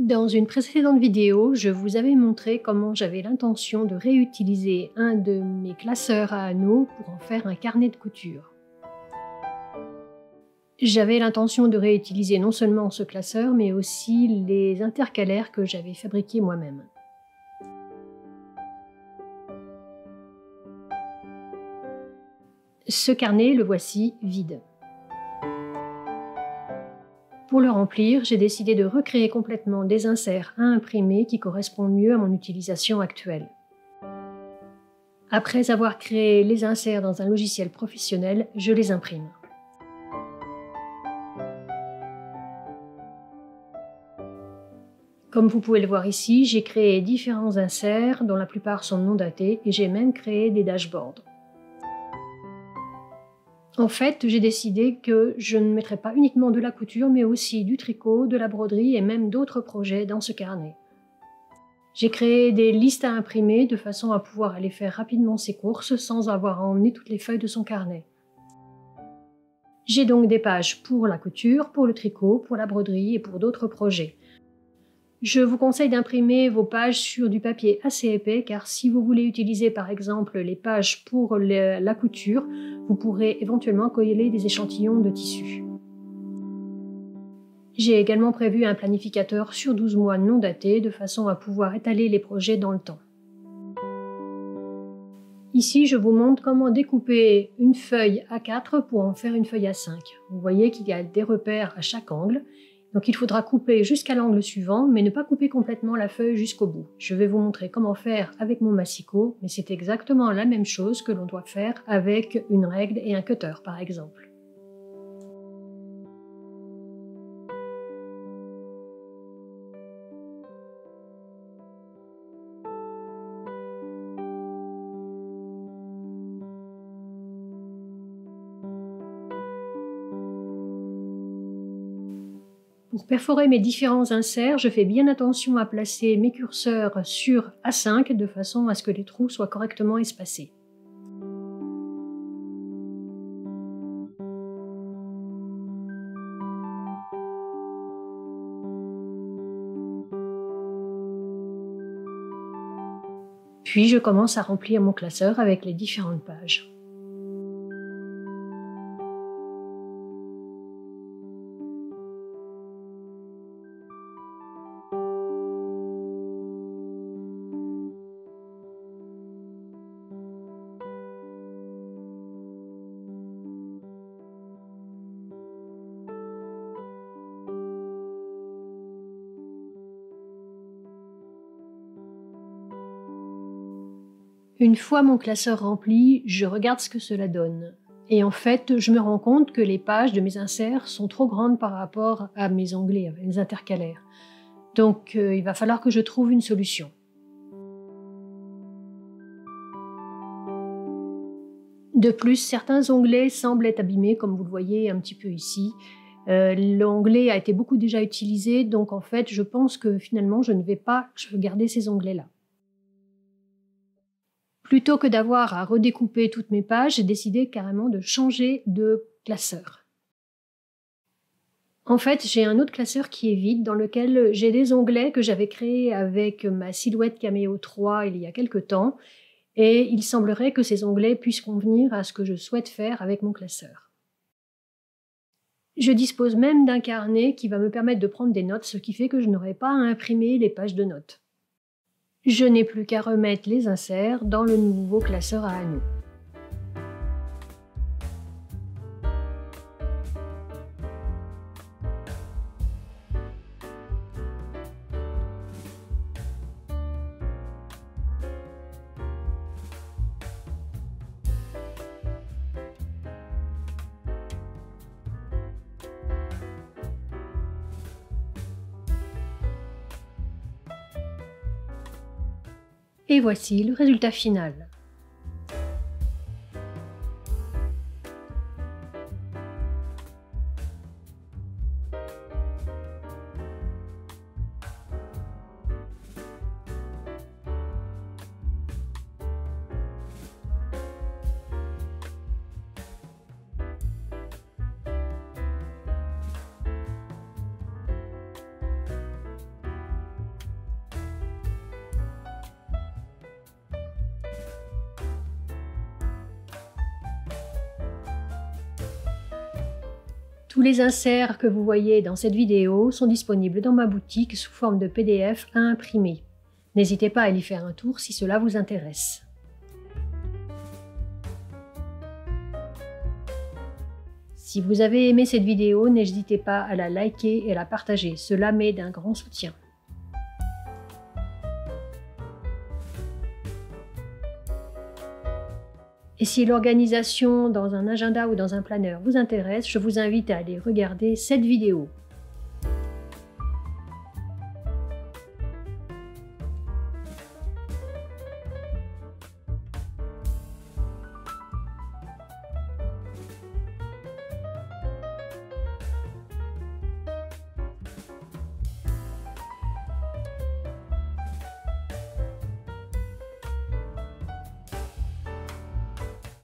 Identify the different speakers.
Speaker 1: Dans une précédente vidéo, je vous avais montré comment j'avais l'intention de réutiliser un de mes classeurs à anneaux pour en faire un carnet de couture. J'avais l'intention de réutiliser non seulement ce classeur, mais aussi les intercalaires que j'avais fabriqués moi-même. Ce carnet, le voici vide. Pour le remplir, j'ai décidé de recréer complètement des inserts à imprimer qui correspondent mieux à mon utilisation actuelle. Après avoir créé les inserts dans un logiciel professionnel, je les imprime. Comme vous pouvez le voir ici, j'ai créé différents inserts dont la plupart sont non datés et j'ai même créé des dashboards. En fait, j'ai décidé que je ne mettrais pas uniquement de la couture, mais aussi du tricot, de la broderie et même d'autres projets dans ce carnet. J'ai créé des listes à imprimer de façon à pouvoir aller faire rapidement ses courses sans avoir à emmener toutes les feuilles de son carnet. J'ai donc des pages pour la couture, pour le tricot, pour la broderie et pour d'autres projets. Je vous conseille d'imprimer vos pages sur du papier assez épais car si vous voulez utiliser par exemple les pages pour la couture, vous pourrez éventuellement coller des échantillons de tissu. J'ai également prévu un planificateur sur 12 mois non daté de façon à pouvoir étaler les projets dans le temps. Ici, je vous montre comment découper une feuille A4 pour en faire une feuille A5. Vous voyez qu'il y a des repères à chaque angle. Donc il faudra couper jusqu'à l'angle suivant, mais ne pas couper complètement la feuille jusqu'au bout. Je vais vous montrer comment faire avec mon massicot, mais c'est exactement la même chose que l'on doit faire avec une règle et un cutter par exemple. Pour perforer mes différents inserts, je fais bien attention à placer mes curseurs sur A5 de façon à ce que les trous soient correctement espacés. Puis je commence à remplir mon classeur avec les différentes pages. Une fois mon classeur rempli, je regarde ce que cela donne. Et en fait, je me rends compte que les pages de mes inserts sont trop grandes par rapport à mes onglets, à mes intercalaires. Donc il va falloir que je trouve une solution. De plus, certains onglets semblent être abîmés, comme vous le voyez un petit peu ici. L'onglet a été beaucoup déjà utilisé, donc en fait, je pense que finalement, je ne vais pas garder ces onglets-là. Plutôt que d'avoir à redécouper toutes mes pages, j'ai décidé carrément de changer de classeur. En fait, j'ai un autre classeur qui est vide, dans lequel j'ai des onglets que j'avais créés avec ma silhouette Cameo 3 il y a quelque temps, et il semblerait que ces onglets puissent convenir à ce que je souhaite faire avec mon classeur. Je dispose même d'un carnet qui va me permettre de prendre des notes, ce qui fait que je n'aurai pas à imprimer les pages de notes. Je n'ai plus qu'à remettre les inserts dans le nouveau classeur à anneaux. Et voici le résultat final. Tous les inserts que vous voyez dans cette vidéo sont disponibles dans ma boutique sous forme de PDF à imprimer. N'hésitez pas à y faire un tour si cela vous intéresse. Si vous avez aimé cette vidéo, n'hésitez pas à la liker et à la partager, cela m'aide d'un grand soutien. Et si l'organisation dans un agenda ou dans un planeur vous intéresse, je vous invite à aller regarder cette vidéo.